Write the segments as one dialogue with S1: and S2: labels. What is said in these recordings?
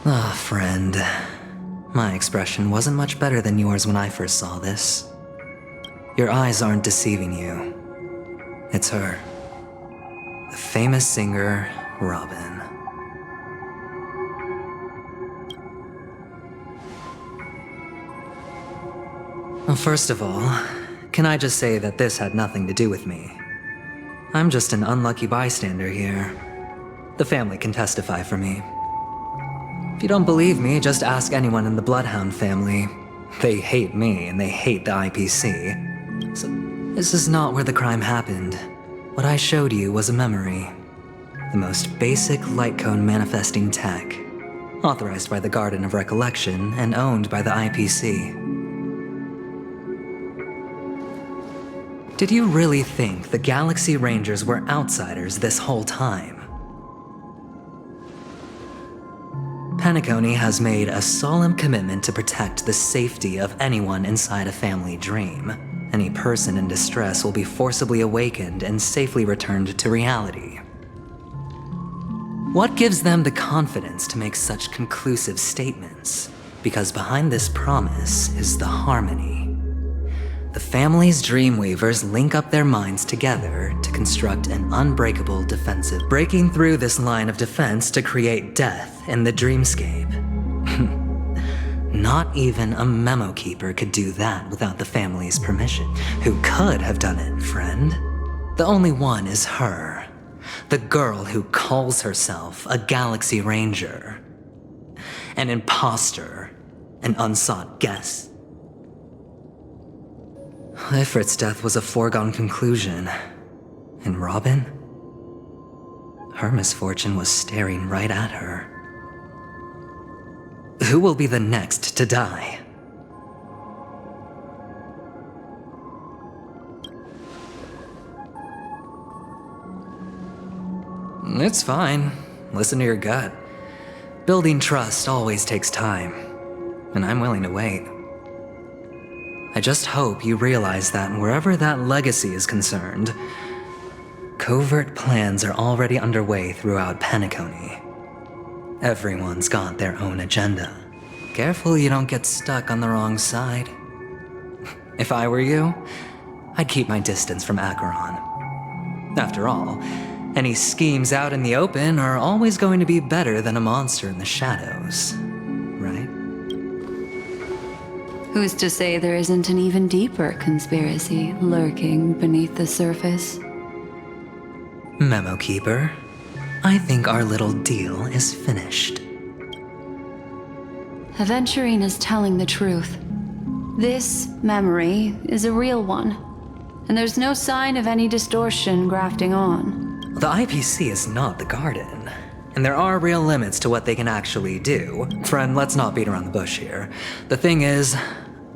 S1: Ah, friend. My expression wasn't much better than yours when I first saw this. Your eyes aren't deceiving you. It's her. The famous singer, Robin. Well, first of all, can I just say that this had nothing to do with me? I'm just an unlucky bystander here. The family can testify for me. If you don't believe me, just ask anyone in the Bloodhound family. They hate me and they hate the IPC. So, this is not where the crime happened. What I showed you was a memory. The most basic light cone manifesting tech. Authorized by the Garden of Recollection and owned by the IPC. Did you really think the Galaxy Rangers were outsiders this whole time? Peniconia has made a solemn commitment to protect the safety of anyone inside a family dream. Any person in distress will be forcibly awakened and safely returned to reality. What gives them the confidence to make such conclusive statements? Because behind this promise is the harmony. The family's Dreamweavers link up their minds together to construct an unbreakable defensive, breaking through this line of defense to create death in the dreamscape. Not even a memo keeper could do that without the family's permission. Who could have done it, friend? The only one is her. The girl who calls herself a Galaxy Ranger. An imposter. An unsought guest. Ifrit's death was a foregone conclusion. And Robin? Her misfortune was staring right at her. Who will be the next to die? It's fine. Listen to your gut. Building trust always takes time, and I'm willing to wait. I just hope you realize that wherever that legacy is concerned, covert plans are already underway throughout Peniconia. Everyone's got their own agenda. Careful you don't get stuck on the wrong side. If I were you, I'd keep my distance from Acheron. After all, any schemes out in the open are always going to be better than a monster in the shadows, right?
S2: Who's to say there isn't an even deeper conspiracy lurking beneath the surface?
S1: Memo Keeper, I think our little deal is finished.
S2: Aventurine is telling the truth. This memory is a real one, and there's no sign of any distortion grafting on.
S1: The IPC is not the Garden, and there are real limits to what they can actually do. Friend, let's not beat around the bush here. The thing is,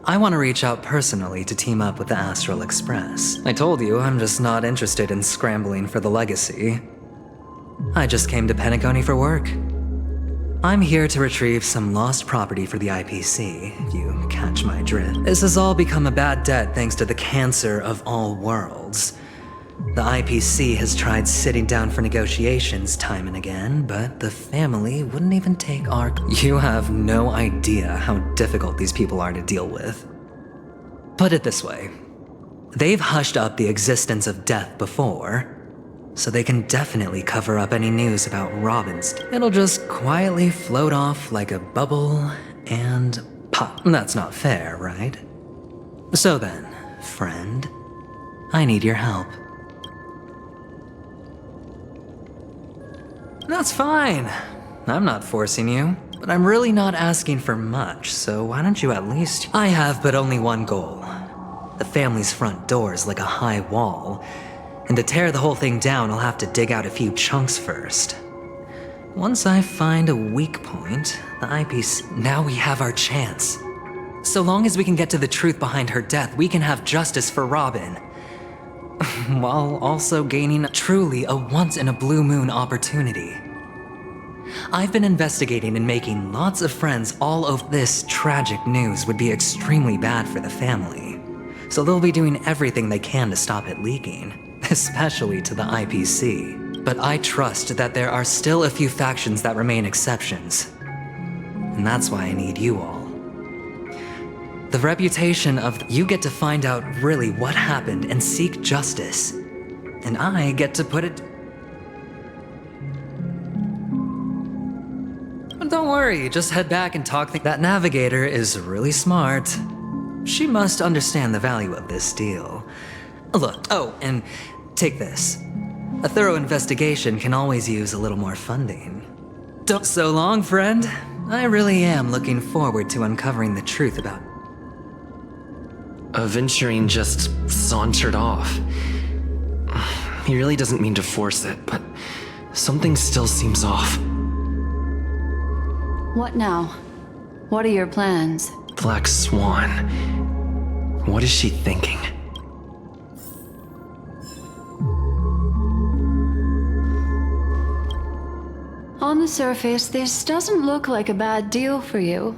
S1: I want to reach out personally to team up with the Astral Express. I told you I'm just not interested in scrambling for the legacy. I just came to Peniconia for work. I'm here to retrieve some lost property for the IPC, if you catch my drift. This has all become a bad debt thanks to the cancer of all worlds. The IPC has tried sitting down for negotiations time and again, but the family wouldn't even take our... You have no idea how difficult these people are to deal with. Put it this way. They've hushed up the existence of death before, so they can definitely cover up any news about Robin's. It'll just quietly float off like a bubble and pop. That's not fair, right? So then, friend, I need your help. That's fine. I'm not forcing you, but I'm really not asking for much, so why don't you at least... I have but only one goal. The family's front door is like a high wall, and to tear the whole thing down, I'll have to dig out a few chunks first. Once I find a weak point, the IPC... Now we have our chance. So long as we can get to the truth behind her death, we can have justice for Robin. While also gaining truly a once-in-a-blue-moon opportunity. I've been investigating and making lots of friends all over. This tragic news would be extremely bad for the family, so they'll be doing everything they can to stop it leaking, especially to the IPC. But I trust that there are still a few factions that remain exceptions. and that's why I need you all. The reputation of you get to find out really what happened and seek justice, and I get to put it. Don't worry, just head back and talk. That navigator is really smart. She must understand the value of this deal. Look, oh, and take this. A thorough investigation can always use a little more funding. Don't so long, friend. I really am looking forward to uncovering the truth about.
S3: Aventurine just sauntered off. He really doesn't mean to force it, but something still seems off.
S2: What now? What are your plans?
S3: Black Swan. What is she thinking?
S2: On the surface, this doesn't look like a bad deal for you.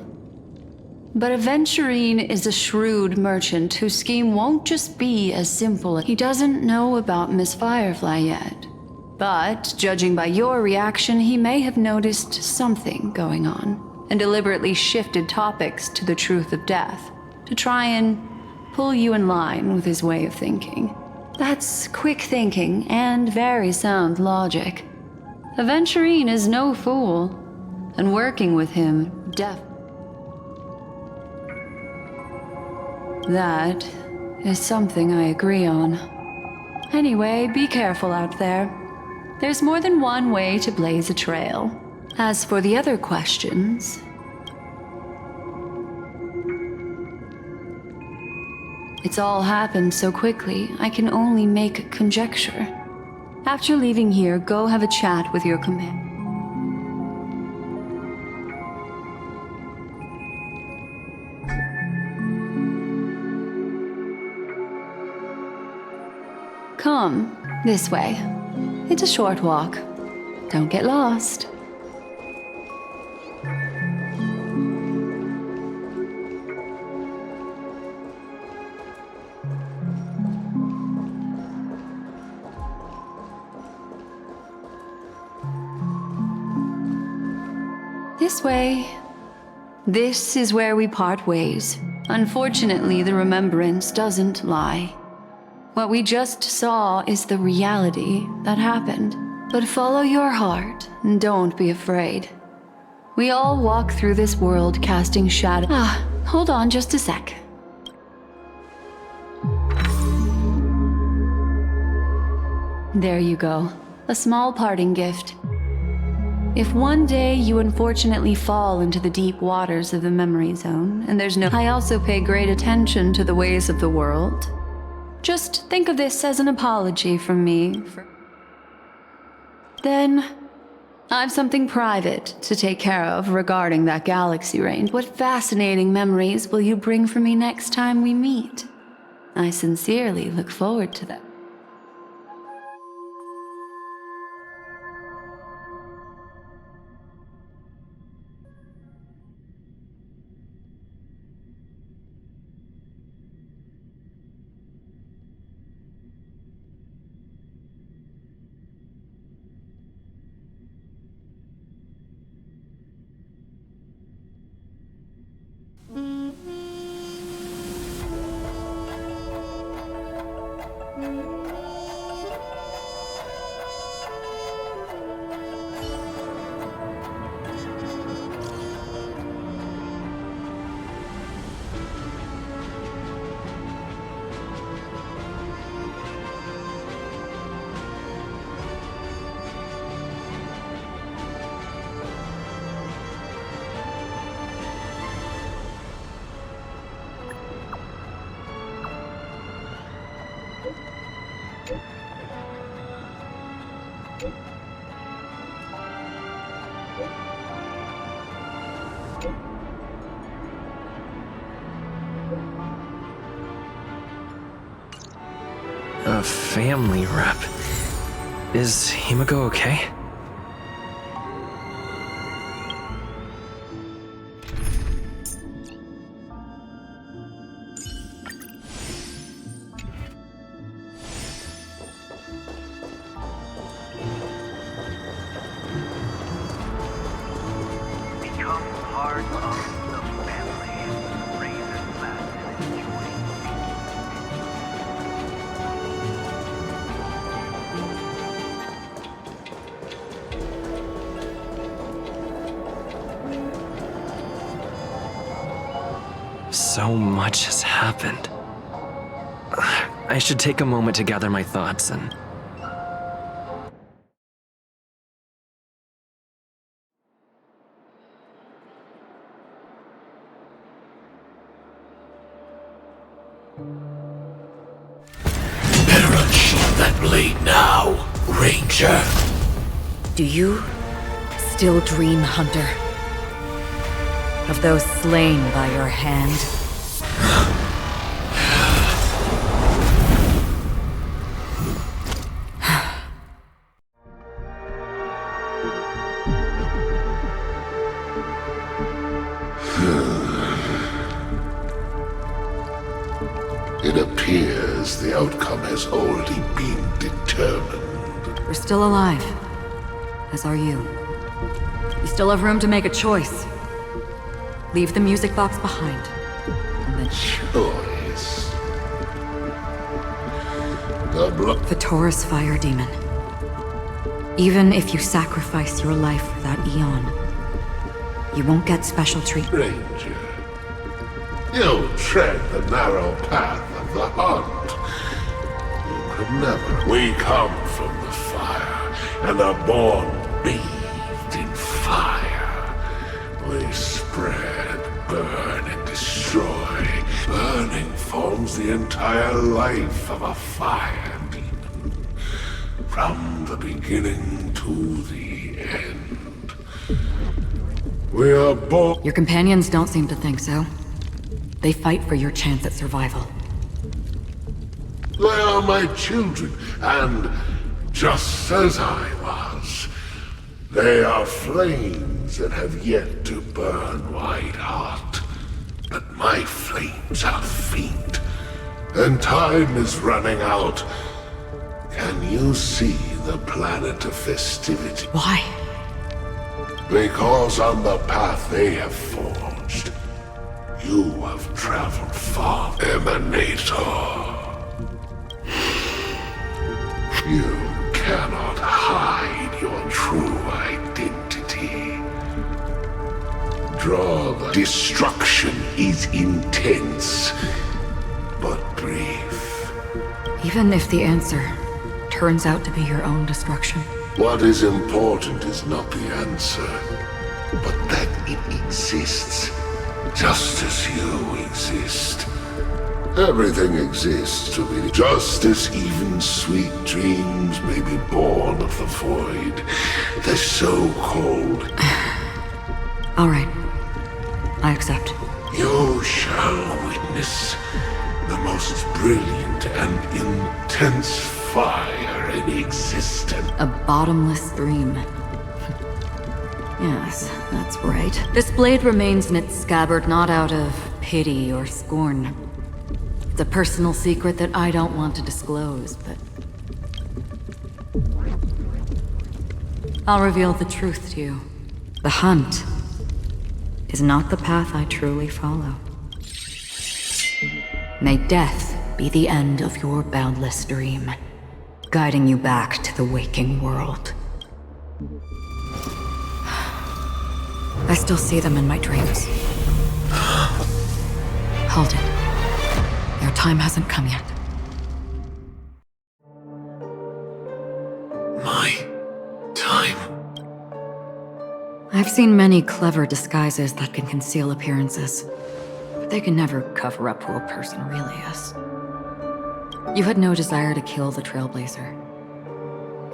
S2: But Aventurine is a shrewd merchant whose scheme won't just be as simple as he doesn't know about Miss Firefly yet. But, judging by your reaction, he may have noticed something going on, and deliberately shifted topics to the truth of death, to try and pull you in line with his way of thinking. That's quick thinking and very sound logic. Aventurine is no fool, and working with him, that is something I agree on. Anyway, be careful out there. There's more than one way to blaze a trail. As for the other questions, it's all happened so quickly, I can only make conjecture. After leaving here, go have a chat with your companion. Come, this way. It's a short walk. Don't get lost. This way. This is where we part ways. Unfortunately, the remembrance doesn't lie. What we just saw is the reality that happened. But follow your heart and don't be afraid. We all walk through this world casting shadows. Hold on just a sec. There you go. A small parting gift. If one day you unfortunately fall into the deep waters of the memory zone, and there's no... I also pay great attention to the ways of the world. Just think of this as an apology from me. Then, I've something private to take care of regarding that galaxy range. What fascinating memories will you bring for me next time we meet? I sincerely look forward to them.
S3: A family rep. Is Himiko okay?
S4: Become part
S3: So much has happened. I should take a moment to gather my thoughts and...
S4: Better unsheath that blade now, Ranger.
S5: Do you still dream, Hunter? Of those slain by your hand?
S4: It appears the outcome has already been determined.
S5: We're still alive. As are you. You still have room to make a choice. Leave the music box behind. And then
S4: Choice. The
S5: Taurus Fire Demon. Even if you sacrifice your life for that eon, you won't get special treatment.
S4: Ranger. You tread the narrow path of the hunt. You could never. We come from the fire, and are born bathed in fire. We spread, burn, and destroy. Burning forms the entire life of a fire demon. From the beginning to the end. We are born.
S5: Your companions don't seem to think so. They fight for your chance at survival.
S4: They are my children, and just as I was, they are flames that have yet to burn white hot. But my flames are faint, and time is running out. Can you see the planet of festivity?
S5: Why?
S4: Because on the path they have forged, you have traveled far, Emanator. You cannot hide your true identity. The destruction is intense, but brief.
S5: Even if the answer turns out to be your own destruction.
S4: What is important is not the answer, but that it exists, just as you exist. Everything exists to be just as even sweet dreams may be born of the void, the so-called.
S5: All right. I accept.
S4: You shall witness the most brilliant and intense fire in existence.
S5: A bottomless dream. Yes, that's right. This blade remains in its scabbard not out of pity or scorn. It's a personal secret that I don't want to disclose, but... I'll reveal the truth to you. The hunt is not the path I truly follow. May death be the end of your boundless dream, guiding you back to the waking world. I still see them in my dreams. Hold it. Your time hasn't come yet.
S4: My time.
S5: I've seen many clever disguises that can conceal appearances, but they can never cover up who a person really is. You had no desire to kill the Trailblazer.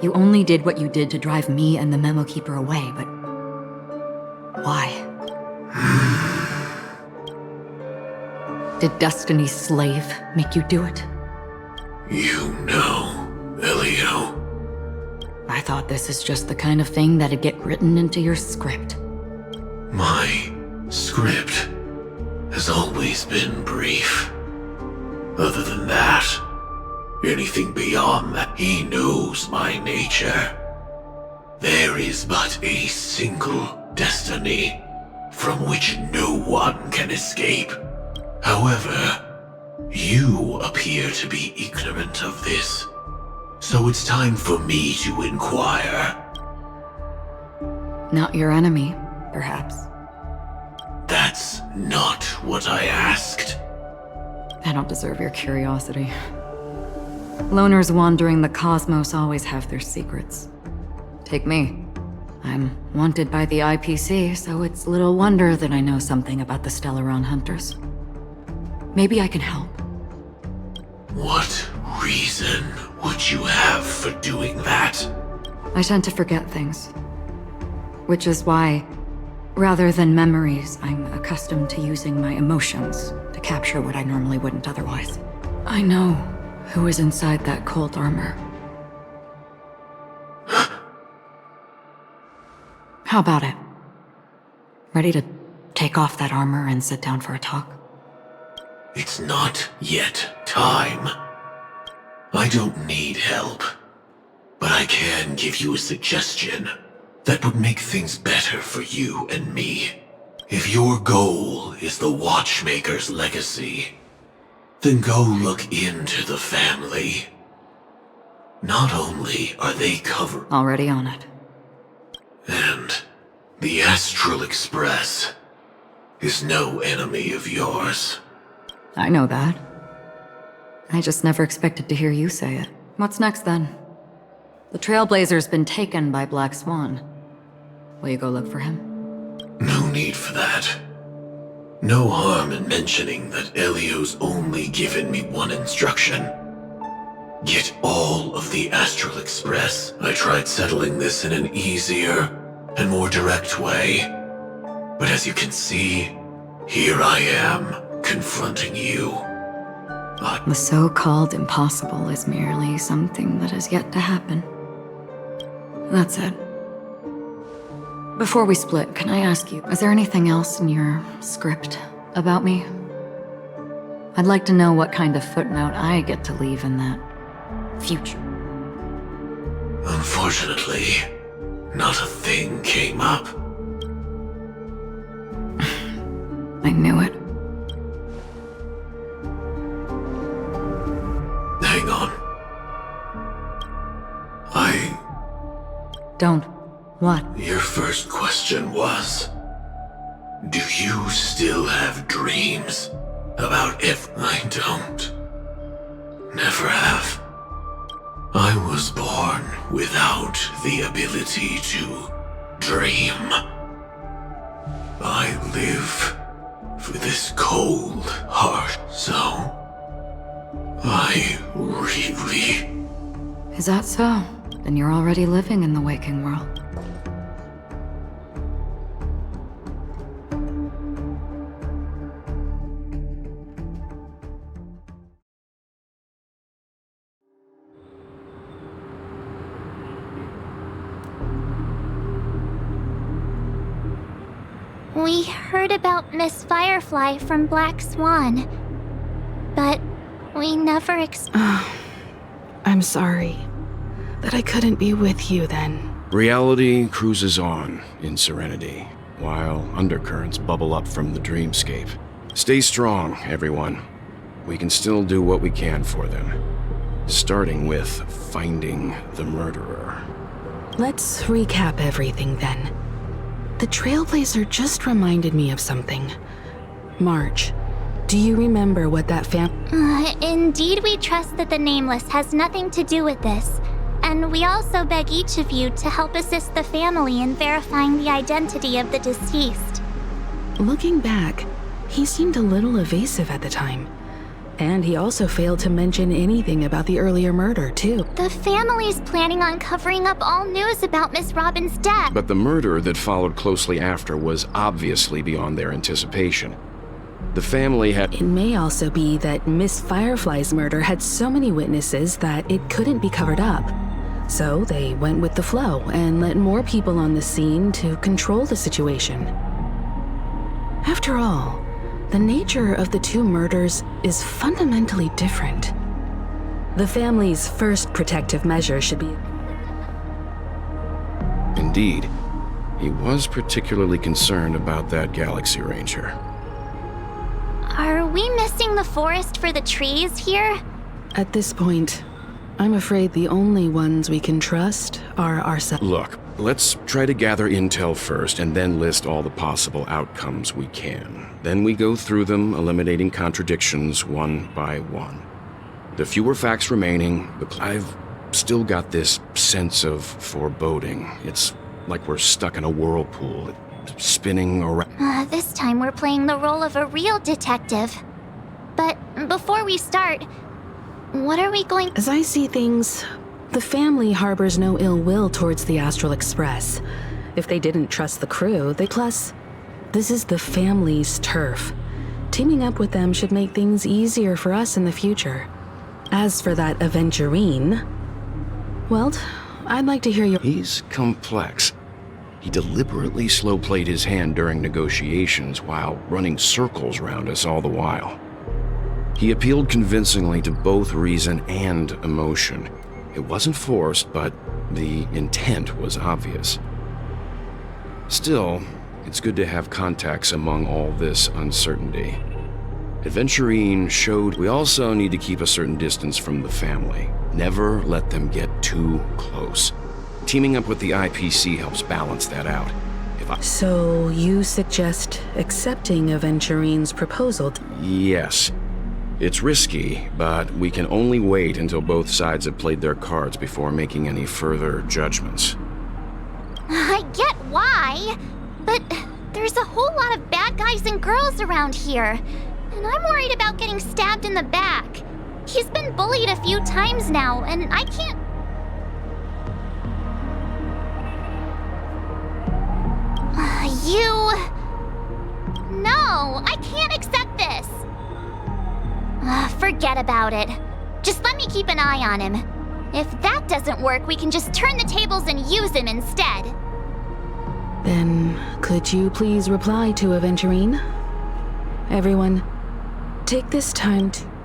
S5: You only did what you did to drive me and the Memo Keeper away, but... why? Did Destiny's slave make you do it?
S4: You know, Elio.
S5: I thought this is just the kind of thing that'd get written into your script.
S4: My script has always been brief. Other than that, anything beyond that, he knows my nature. There is but a single destiny from which no one can escape. However, you appear to be ignorant of this. So it's time for me to inquire.
S5: Not your enemy, perhaps.
S4: That That's not what I asked.
S5: I don't deserve your curiosity. Loners wandering the cosmos always have their secrets. Take me. I'm wanted by the IPC, so it's little wonder that I know something about the Stellaron Hunters. Maybe I can help.
S4: What reason would you have for doing that?
S5: I tend to forget things. Which is why, rather than memories, I'm accustomed to using my emotions to capture what I normally wouldn't otherwise. I know who is inside that cold armor. How about it? Ready to take off that armor and sit down for a talk?
S4: It's not yet time. I don't need help, but I can give you a suggestion that would make things better for you and me. If your goal is the Watchmaker's legacy, then go look into the family. Not only are they covered,
S5: Already on it.
S4: and the Astral Express is no enemy of yours.
S5: I know that. I just never expected to hear you say it. What's next then? The Trailblazer's been taken by Black Swan. Will you go look for him?
S4: No need for that. No harm in mentioning that Elio's only given me one instruction. Get all of the Astral Express. I tried settling this in an easier and more direct way. But as you can see, here I am, confronting you.
S5: The so-called impossible is merely something that has yet to happen. That's it. Before we split, can I ask you, is there anything else in your script about me? I'd like to know what kind of footnote I get to leave in that future.
S4: Unfortunately, not a thing came up.
S5: I knew it.
S4: Hang on.
S5: Don't. What?
S4: Your first question was, do you still have dreams about if I don't? Never have. I was born without the ability to dream. I live for this cold heart, so I really...
S5: Is that so? Then you're already living in the waking world.
S6: We heard about Miss Firefly from Black Swan, but we never
S7: I'm sorry that I couldn't be with you then.
S8: Reality cruises on in serenity, while undercurrents bubble up from the dreamscape. Stay strong, everyone. We can still do what we can for them. Starting with finding the murderer.
S7: Let's recap everything then. The Trailblazer just reminded me of something. March, do you remember what that
S6: Indeed, we trust that the Nameless has nothing to do with this. And we also beg each of you to help assist the family in verifying the identity of the deceased.
S7: Looking back, he seemed a little evasive at the time. And he also failed to mention anything about the earlier murder, too.
S6: The family's planning on covering up all news about Miss Robin's death.
S8: But the murder that followed closely after was obviously beyond their anticipation. The family had...
S7: It may also be that Miss Firefly's murder had so many witnesses that it couldn't be covered up. So they went with the flow and let more people on the scene to control the situation. After all, the nature of the two murders is fundamentally different. The family's first protective measure should be...
S8: Indeed, he was particularly concerned about that Galaxy Ranger.
S6: Are we missing the forest for the trees here?
S7: At this point, I'm afraid the only ones we can trust are ourselves.
S8: Look, let's try to gather intel first and then list all the possible outcomes we can. Then we go through them, eliminating contradictions one by one. The fewer facts remaining, I've still got this sense of foreboding. It's like we're stuck in a whirlpool, spinning around.
S6: This time we're playing the role of a real detective. But before we start, what are we going...
S7: As I see things, the family harbors no ill will towards the Astral Express. If they didn't trust the crew, plus, this is the family's turf. Teaming up with them should make things easier for us in the future. As for that aventurine, well, I'd like to hear your...
S8: He's complex. He deliberately slow-played his hand during negotiations while running circles around us all the while. He appealed convincingly to both reason and emotion. It wasn't forced, but the intent was obvious. Still, it's good to have contacts among all this uncertainty. Aventurine showed we also need to keep a certain distance from the family. Never let them get too close. Teaming up with the IPC helps balance that out.
S7: So you suggest accepting Aventurine's proposal?
S8: Yes. It's risky, but we can only wait until both sides have played their cards before making any further judgments.
S6: I get why, but there's a whole lot of bad guys and girls around here, and I'm worried about getting stabbed in the back. He's been bullied a few times now, and I can't... No, I can't accept this. Forget about it. Just let me keep an eye on him. If that doesn't work, we can just turn the tables and use him instead.
S7: Then, could you please reply to Aventurine? Everyone, take this time to...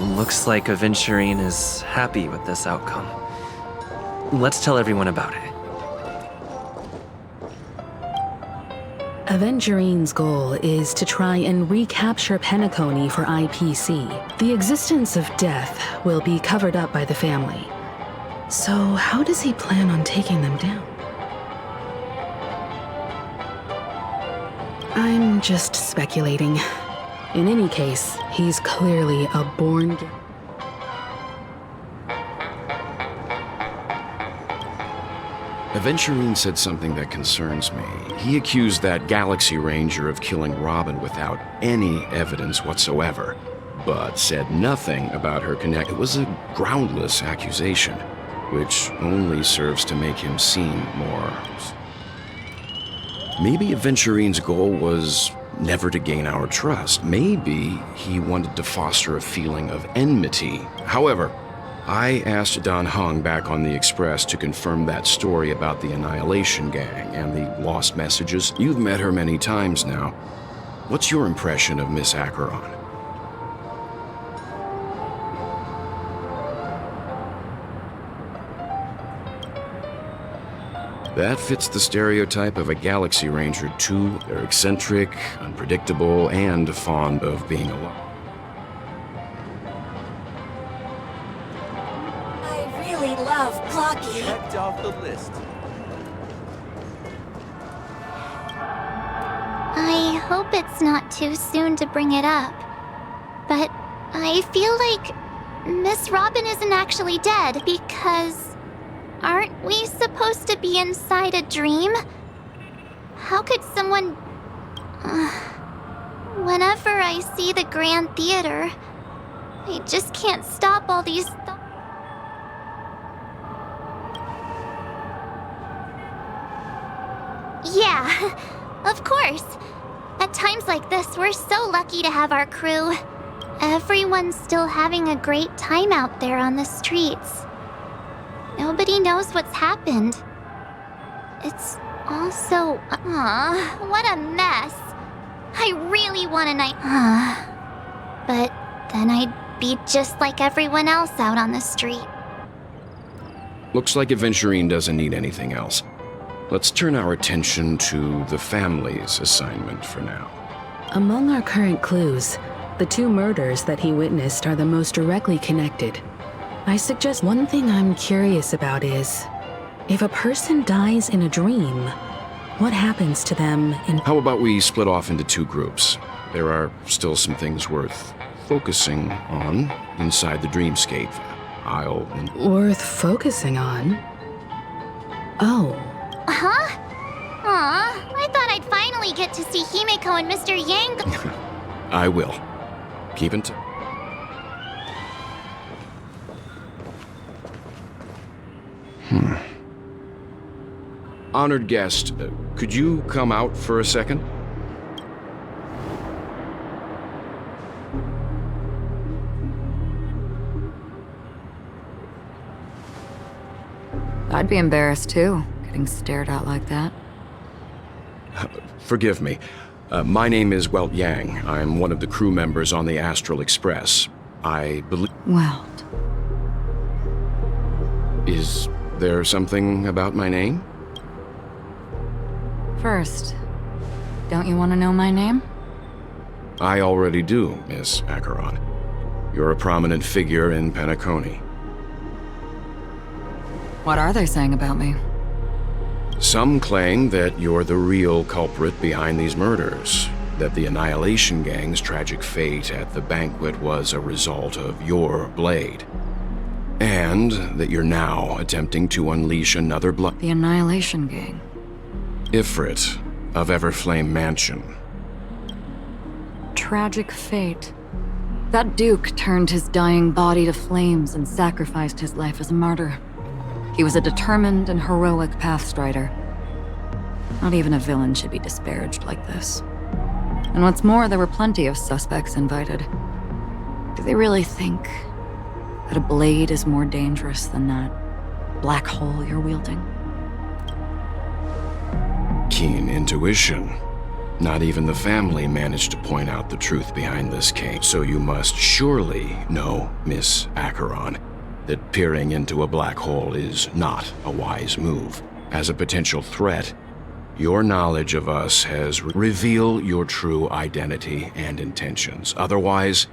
S3: Looks like Aventurine is happy with this outcome. Let's tell everyone about it.
S7: Aventurine's goal is to try and recapture Peniconia for IPC. The existence of death will be covered up by the family. So how does he plan on taking them down? I'm just speculating. In any case, he's clearly a born...
S8: Aventurine said something that concerns me. He accused that Galaxy Ranger of killing Robin without any evidence whatsoever, but said nothing about her connect. It was a groundless accusation, which only serves to make him seem more... Maybe Aventurine's goal was never to gain our trust. Maybe he wanted to foster a feeling of enmity. However, I asked Don Hung back on the Express to confirm that story about the Annihilation Gang and the lost messages. You've met her many times now. What's your impression of Miss Acheron? That fits the stereotype of a Galaxy Ranger too. They're eccentric, unpredictable, and fond of being alone.
S9: I really love Clocky.
S10: Checked off the list.
S6: I hope it's not too soon to bring it up, but I feel like Miss Robin isn't actually dead because... Aren't we supposed to be inside a dream? How could someone... Whenever I see the Grand Theater, I just can't stop all these Yeah, of course. At At times like this, we're so lucky to have our crew. Everyone's still having a great time out there on the streets. Nobody knows what's happened. It's all so... what a mess. I really want a night... But then I'd be just like everyone else out on the street.
S8: Looks like Aventurine doesn't need anything else. Let's turn our attention to the family's assignment for now.
S7: Among our current clues, the 2 murders that he witnessed are the most directly connected. I suggest one thing I'm curious about is, if a person dies in a dream, what happens to them in...
S8: How about we split off into 2 groups? There are still some things worth focusing on inside the dreamscape.
S7: Worth focusing on? Oh.
S6: Huh? Aw, I thought I'd finally get to see Himeko and Mr. Yang.
S8: I will. Keep in touch. Honored guest, could you come out for a second?
S5: I'd be embarrassed too, getting stared at like that.
S8: Forgive me. My name is Welt Yang. I'm one of the crew members on the Astral Express. I believe...
S5: Welt.
S8: Is there something about my name?
S5: First, don't you want to know my name?
S8: I already do, Miss Acheron. You're a prominent figure in Peniconia.
S5: What are they saying about me?
S8: Some claim that you're the real culprit behind these murders, that the Annihilation Gang's tragic fate at the banquet was a result of your blade, and that you're now attempting to unleash another blood...
S5: The Annihilation Gang?
S8: Ifrit of Everflame Mansion.
S5: Tragic fate. That Duke turned his dying body to flames and sacrificed his life as a martyr. He was a determined and heroic pathstrider. Not even a villain should be disparaged like this. And what's more, there were plenty of suspects invited. Do they really think that a blade is more dangerous than that black hole you're wielding?
S8: Keen intuition. Not even the family managed to point out the truth behind this case. So you must surely know, Miss Acheron, that peering into a black hole is not a wise move. As a potential threat, your knowledge of us has revealed your true identity and intentions. Otherwise,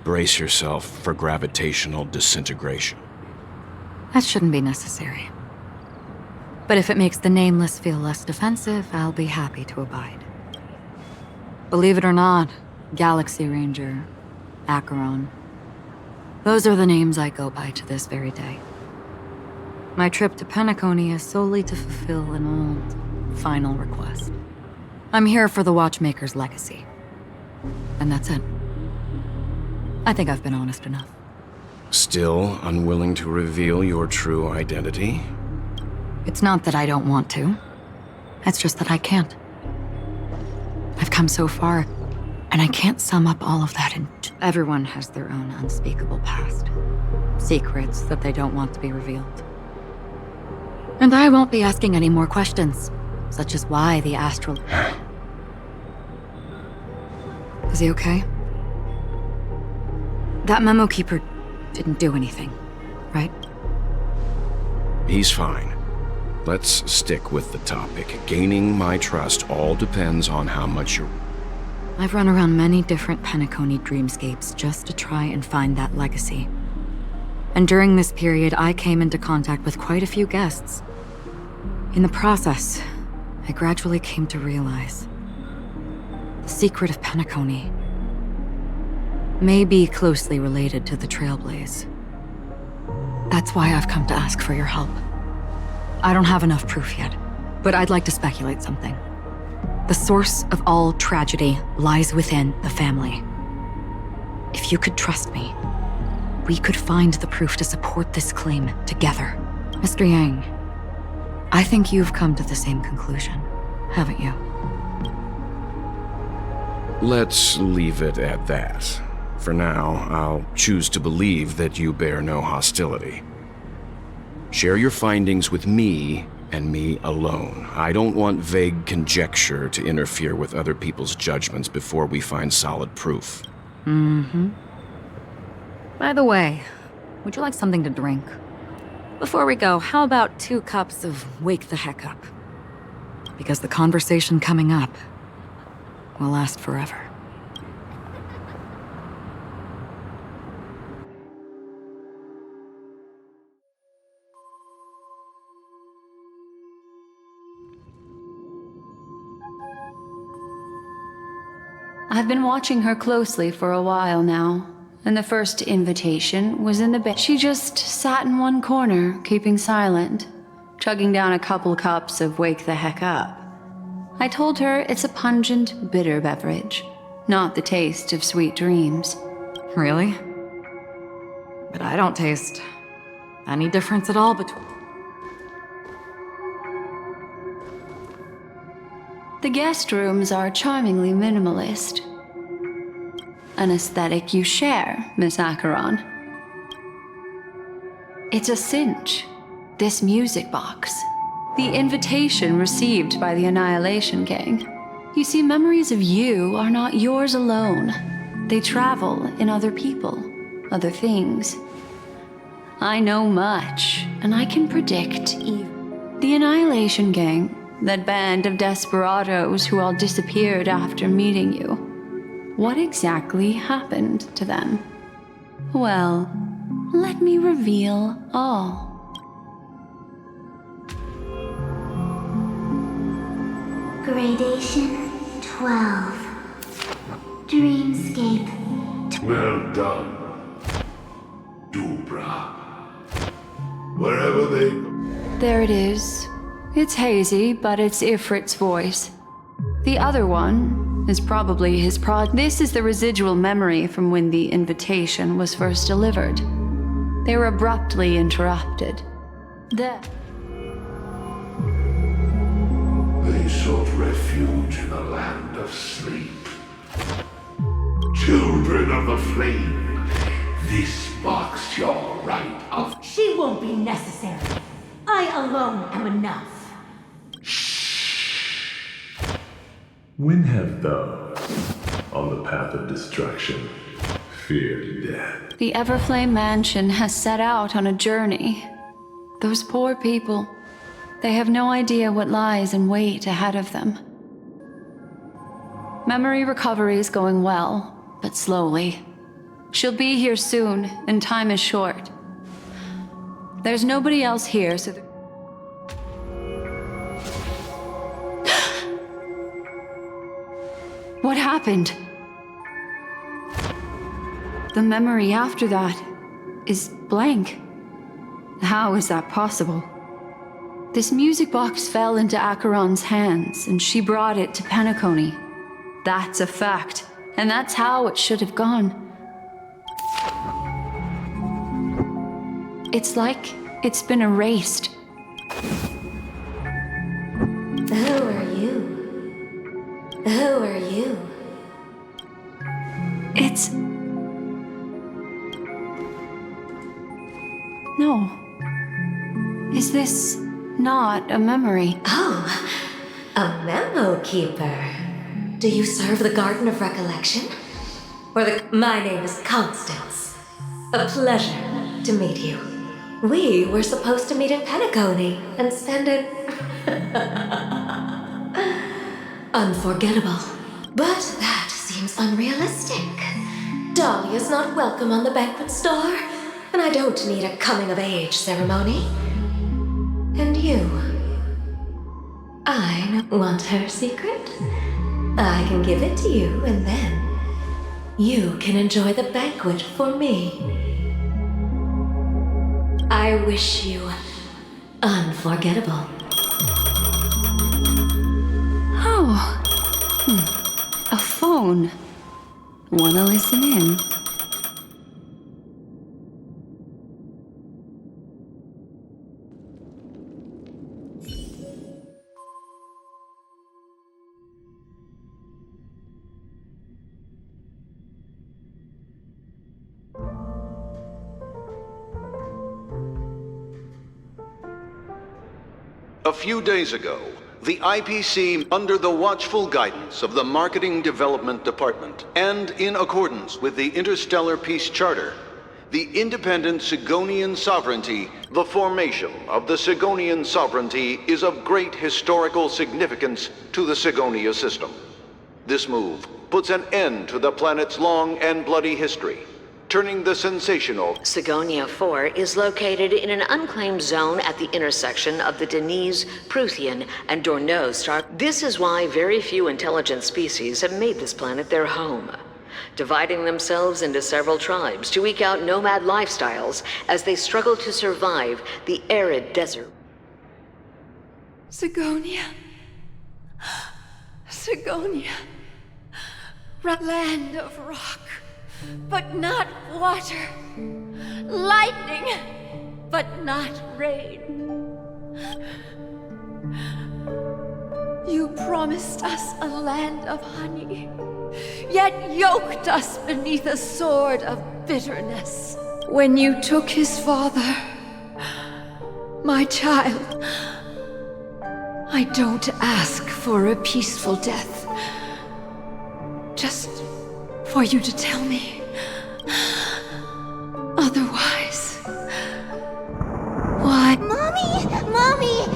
S8: brace yourself for gravitational disintegration.
S5: That shouldn't be necessary. But if it makes the Nameless feel less defensive, I'll be happy to abide. Believe it or not, Galaxy Ranger, Acheron, those are the names I go by to this very day. My trip to Peniconia is solely to fulfill an old, final request. I'm here for the Watchmaker's legacy. And that's it. I think I've been honest enough.
S8: Still unwilling to reveal your true identity?
S5: It's not that I don't want to. It's just that I can't. I've come so far, and I can't sum up all of that in... Everyone has their own unspeakable past. Secrets that they don't want to be revealed. And I won't be asking any more questions, such as why the astral... Is he okay? That memo keeper didn't do anything, right?
S8: He's fine. Let's stick with the topic. Gaining my trust all depends on how much you're...
S5: I've run around many different Peniconia dreamscapes just to try and find that legacy. And during this period, I came into contact with quite a few guests. In the process, I gradually came to realize the secret of Peniconia may be closely related to the Trailblaze. That's why I've come to ask for your help. I don't have enough proof yet, but I'd like to speculate something. The source of all tragedy lies within the family. If you could trust me, we could find the proof to support this claim together. Mr. Yang, I think you've come to the same conclusion, haven't you?
S8: Let's leave it at that. For now, I'll choose to believe that you bear no hostility. Share your findings with me and me alone. I don't want vague conjecture to interfere with other people's judgments before we find solid proof.
S5: By the way, would you like something to drink? Before we go, how about 2 cups of Wake the Heck Up? Because the conversation coming up will last forever.
S2: I've been watching her closely for a while now, and the first invitation was in the bed. She just sat in one corner, keeping silent, chugging down a couple cups of Wake the Heck Up. I told her it's a pungent, bitter beverage, not the taste of sweet dreams.
S5: Really? But I don't taste any difference at all between...
S2: The guest rooms are charmingly minimalist. An aesthetic you share, Miss Acheron. It's a cinch, this music box. The invitation received by the Annihilation Gang. You see, memories of you are not yours alone. They travel in other people, other things. I know much, and I can predict evil. The Annihilation Gang, that band of desperados who all disappeared after meeting you. What exactly happened to them? Well, let me reveal all.
S6: Gradation 12. Dreamscape.
S4: Well done, Dubra. Wherever they go.
S2: There it is. It's hazy, but it's Ifrit's voice. The other one is probably his This is the residual memory from when the invitation was first delivered. They were abruptly interrupted.
S4: They sought refuge in a land of sleep. Children of the flame, this marks your right of...
S9: She won't be necessary. I alone am enough.
S10: When have those on the path of destruction feared death?
S2: The Everflame Mansion has set out on a journey. Those poor people, they have no idea what lies in wait ahead of them. Memory recovery is going well, but slowly. She'll be here soon, and time is short. There's nobody else here, so... What happened? The memory after that is blank. How is that possible? This music box fell into Acheron's hands, and she brought it to Peniconia. That's a fact, and that's how it should have gone. It's like it's been erased.
S9: Who are you? Who are you?
S2: It's... No. Is this not a memory?
S9: Oh, a memo keeper. Do you serve the Garden of Recollection? Or the... My name is Constance. A pleasure to meet you. We were supposed to meet in Peniconia and spend an... unforgettable. But that seems unrealistic. Dahlia's not welcome on the banquet star, and I don't need a coming-of-age ceremony. And you? I want her secret. I can give it to you, and then you can enjoy the banquet for me. I wish you unforgettable.
S2: Oh. A phone. Wanna listen in?
S11: few days ago, the IPC, under the watchful guidance of the Marketing Development Department, and in accordance with the Interstellar Peace Charter, the independent Sigonian sovereignty, the formation of the Sigonian sovereignty is of great historical significance to the Sigonia system. This move puts an end to the planet's long and bloody history, turning the sensational
S12: Sigonia 4 is located in an unclaimed zone at the intersection of the Denise, Prothean, and Dorneau star. This is why very few intelligent species have made this planet their home, dividing themselves into several tribes to eke out nomad lifestyles as they struggle to survive the arid desert.
S2: Sigonia. Sigonia. Land of rock, but not water. Lightning, but not rain. You promised us a land of honey, yet yoked us beneath a sword of bitterness. When you took his father, my child, I don't ask for a peaceful death. Just for you to tell me. Otherwise... Why?
S6: Mommy! Mommy!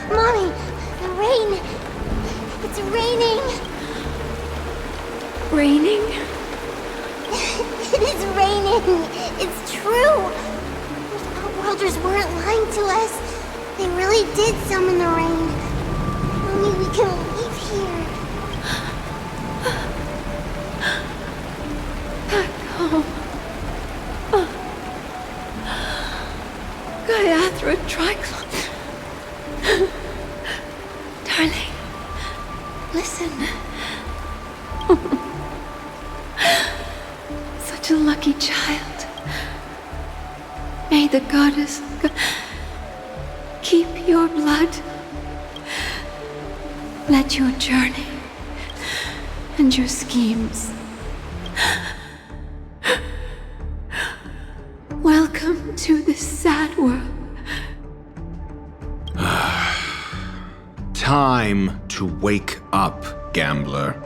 S6: Mommy! The rain! It's raining!
S2: Raining?
S6: It is raining! It's true! Those outworlders weren't lying to us. They really did summon the rain. Mommy, we can leave here.
S2: Gaiathra Triclon. Darling, listen. Such a lucky child. May the goddess keep your blood. Let your journey and your schemes. Welcome to this sad world.
S13: Time to wake up, gambler.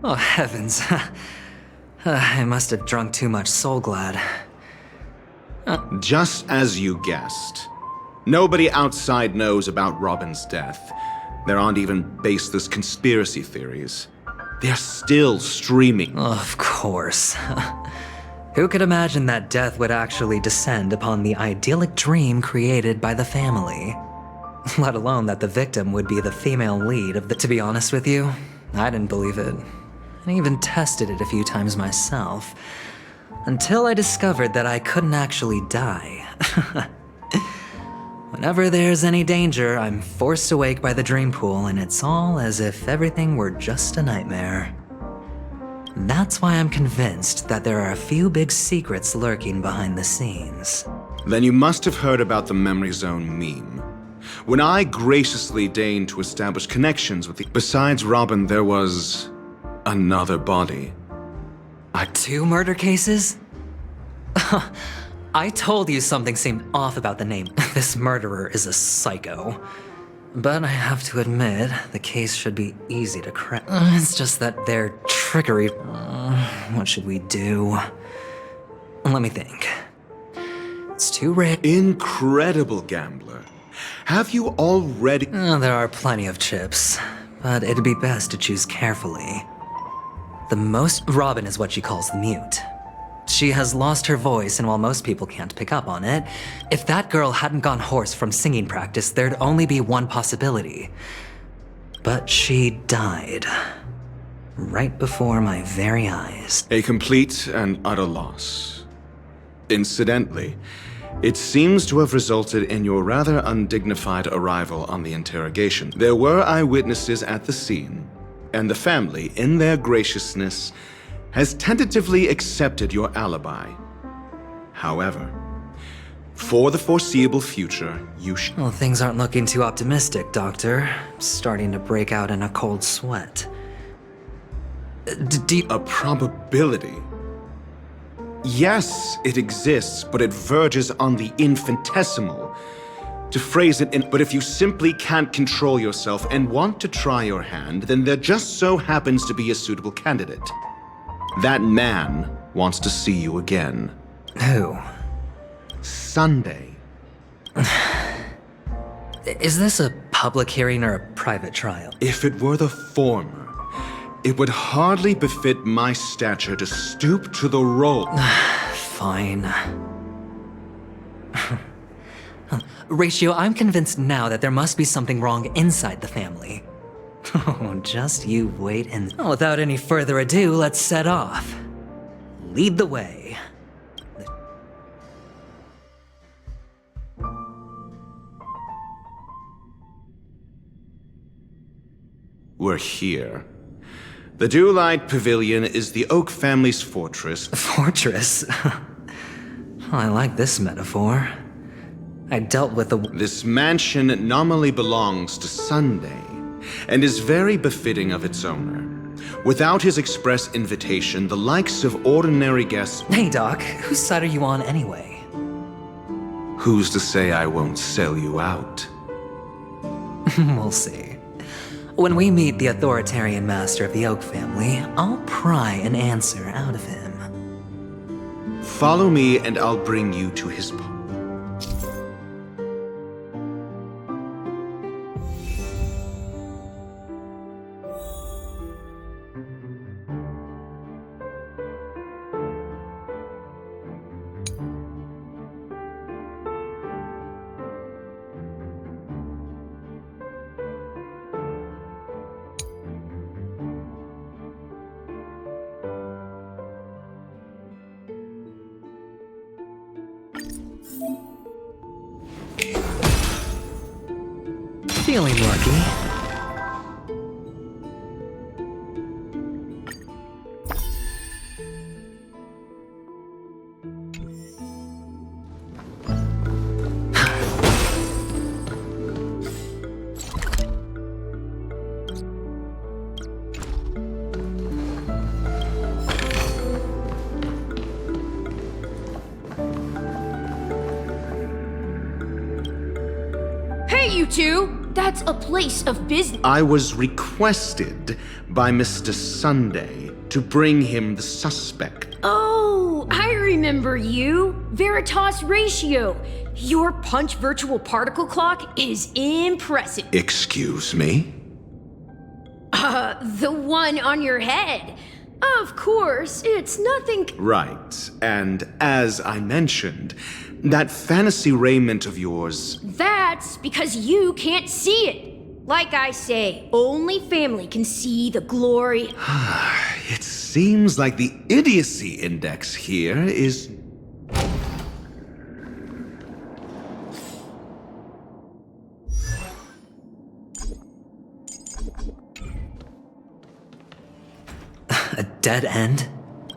S1: Oh, heavens. I must have drunk too much Soul Glad.
S13: Just as you guessed. Nobody outside knows about Robin's death. There aren't even baseless conspiracy theories. They're still streaming.
S1: Of course. Who could imagine that death would actually descend upon the idyllic dream created by the family? Let alone that the victim would be the female lead of the... To be honest with you, I didn't believe it. I even tested it a few times myself. Until I discovered that I couldn't actually die. Whenever there's any danger, I'm forced awake by the dream pool, and it's all as if everything were just a nightmare. That's why I'm convinced that there are a few big secrets lurking behind the scenes.
S13: Then you must have heard about the Memory Zone meme. When I graciously deigned to establish connections with the... Besides Robin, there was... another body.
S1: 2 murder cases? I told you something seemed off about the name. This murderer is a psycho. But I have to admit, the case should be easy to crack. It's just that their trickery... what should we do? Let me think. It's too rare.
S13: Incredible, gambler. Have you already...
S1: There are plenty of chips, but it'd be best to choose carefully. The most... Robin is what she calls the mute. She has lost her voice, and while most people can't pick up on it, if that girl hadn't gone hoarse from singing practice, there'd only be one possibility. But she died. Right before my very eyes.
S13: A complete and utter loss. Incidentally, it seems to have resulted in your rather undignified arrival on the interrogation. There were eyewitnesses at the scene, and the family, in their graciousness, has tentatively accepted your alibi. However, for the foreseeable future, you should...
S1: Well, things aren't looking too optimistic, Doctor. I'm starting to break out in a cold sweat.
S13: A probability? Yes, it exists, but it verges on the infinitesimal. To phrase it in, but if you simply can't control yourself and want to try your hand, then there just so happens to be a suitable candidate. That man wants to see you again.
S1: Who?
S13: Sunday.
S1: Is this a public hearing or a private trial?
S13: If it were the former, it would hardly befit my stature to stoop to the role.
S1: Fine. Ratio, I'm convinced now that there must be something wrong inside the family. Oh, just you wait and... Without any further ado, let's set off. Lead the way.
S13: We're here. The Dewlight Pavilion is the Oak family's fortress.
S1: Fortress? I like this metaphor. I dealt with the...
S13: This mansion nominally belongs to Sunday, and is very befitting of its owner. Without his express invitation, the likes of ordinary guests...
S1: Hey, Doc, whose side are you on anyway?
S13: Who's to say I won't sell you out?
S1: We'll see. When we meet the authoritarian master of the Oak family, I'll pry an answer out of him.
S13: Follow me and I'll bring you to his...
S1: Feeling lucky.
S14: Hey, you two! That's a place of business.
S13: I was requested by Mr. Sunday to bring him the suspect.
S14: Oh, I remember you. Veritas Ratio. Your punch virtual particle clock is impressive.
S13: Excuse me?
S14: The one on your head. Of course, it's nothing.
S13: Right, and as I mentioned, that fantasy raiment of yours...
S14: That's because you can't see it. Like I say, only family can see the glory.
S13: It seems like the idiocy index here is...
S1: A dead end?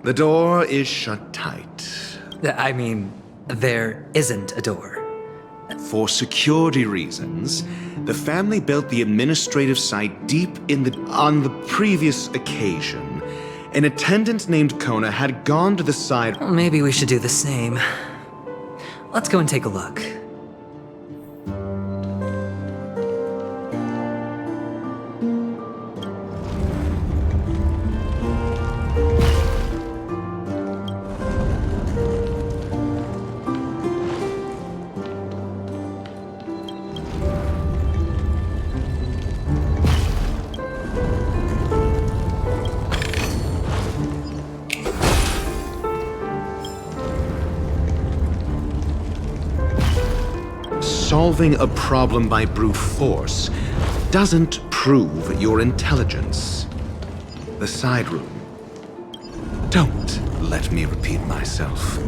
S13: The door is shut tight.
S1: I mean, there isn't a door.
S13: For security reasons, the family built the administrative site deep in the... On the previous occasion, an attendant named Kona had gone to the side...
S1: Well, maybe we should do the same. Let's go and take a look.
S13: Solving a problem by brute force doesn't prove your intelligence. The side room. Don't let me repeat myself.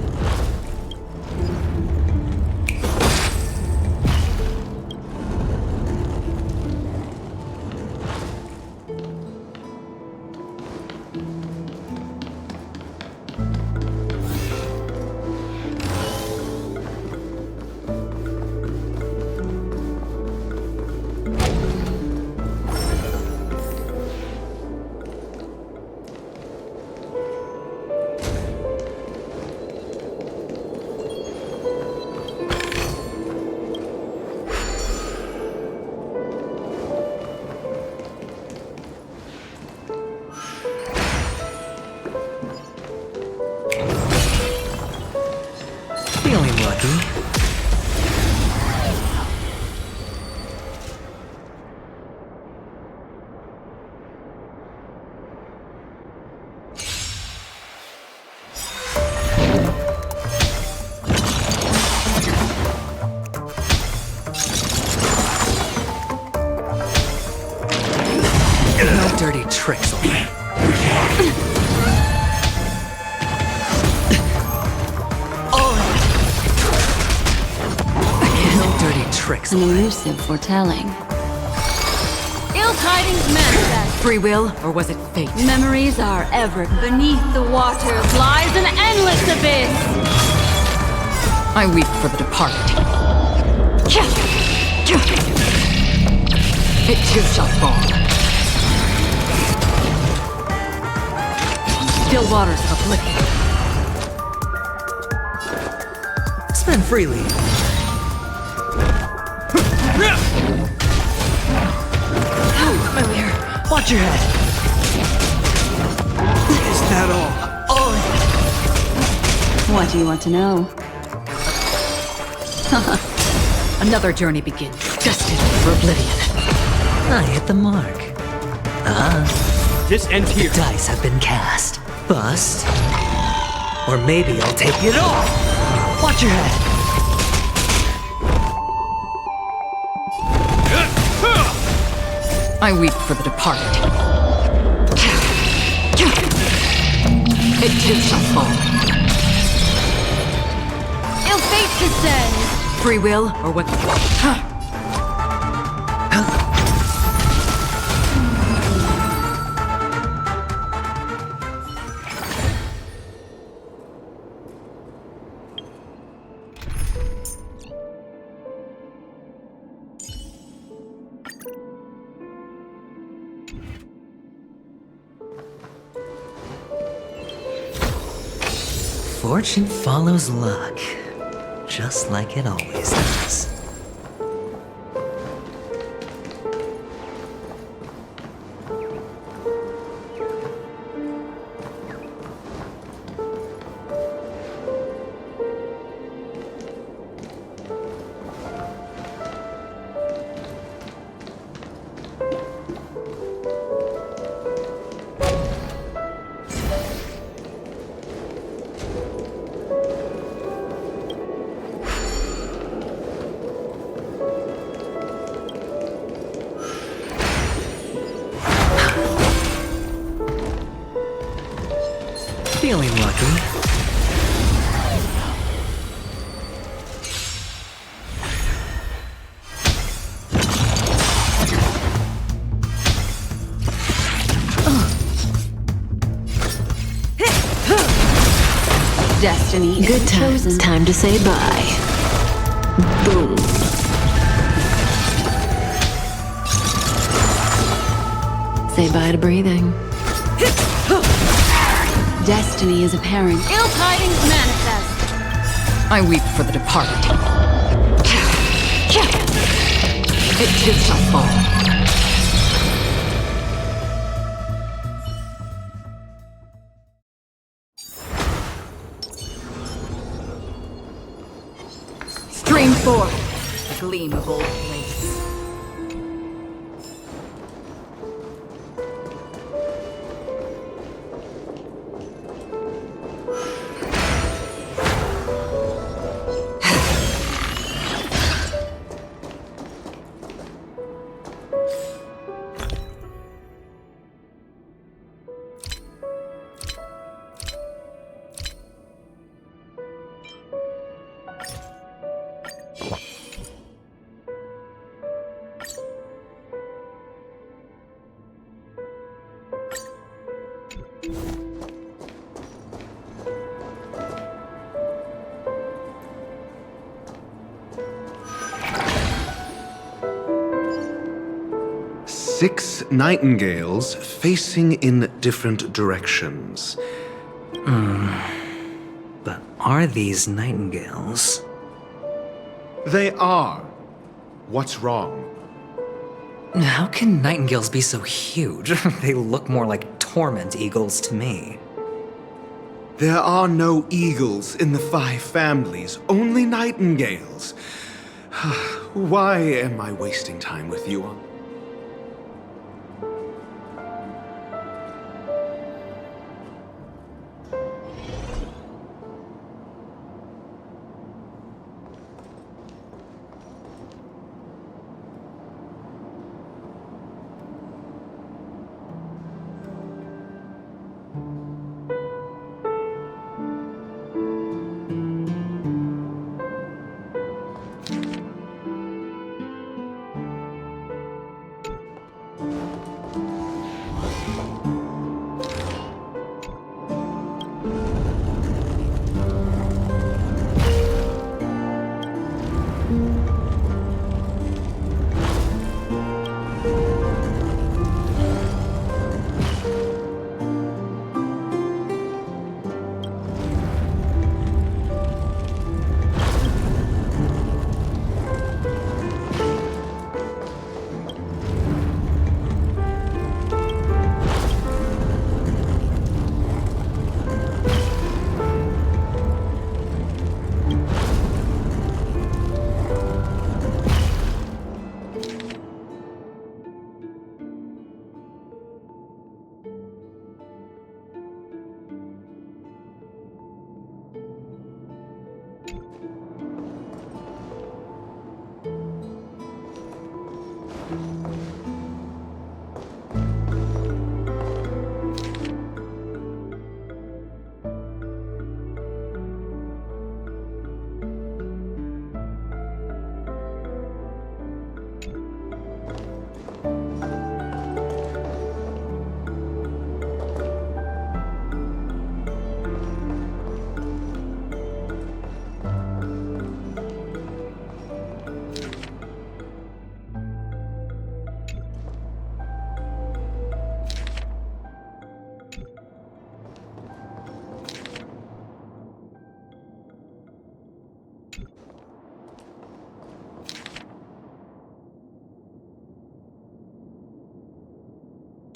S1: no dirty tricks on me. No dirty tricks
S2: An
S1: on me.
S2: elusive foretelling.
S14: Ill tidings manifest.
S5: Free will, or was it fate?
S2: Memories are ever.
S14: Beneath the waters lies an endless abyss.
S5: I weep for the departed. It too shall fall. Still waters uplifted.
S1: Spend freely. Familiar. Watch your head. Is that all?
S2: What do you want to know?
S5: Another journey begins, destined for oblivion.
S1: I hit the mark.
S15: This ends here.
S1: Dice have been cast. Bust. Or maybe I'll take it all. Watch your head.
S5: I weep for the departed. It too shall fall.
S14: Ill fate descends.
S5: Free will, or what?
S1: Fortune follows luck, just like it always does. Feeling lucky.
S2: Destiny.
S16: Good times.
S2: Chosen.
S16: Time to say bye. Boom. Say bye to breathing.
S2: Destiny is apparent.
S14: Ill tidings manifest.
S5: I weep for the departed. It too shall fall. Stream forth, a gleam of old place.
S13: Six nightingales facing in different directions.
S1: But are these nightingales?
S13: They are. What's wrong?
S1: How can nightingales be so huge? They look more like torment eagles to me.
S13: There are no eagles in the 5 families, only nightingales. Why am I wasting time with you on?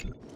S15: You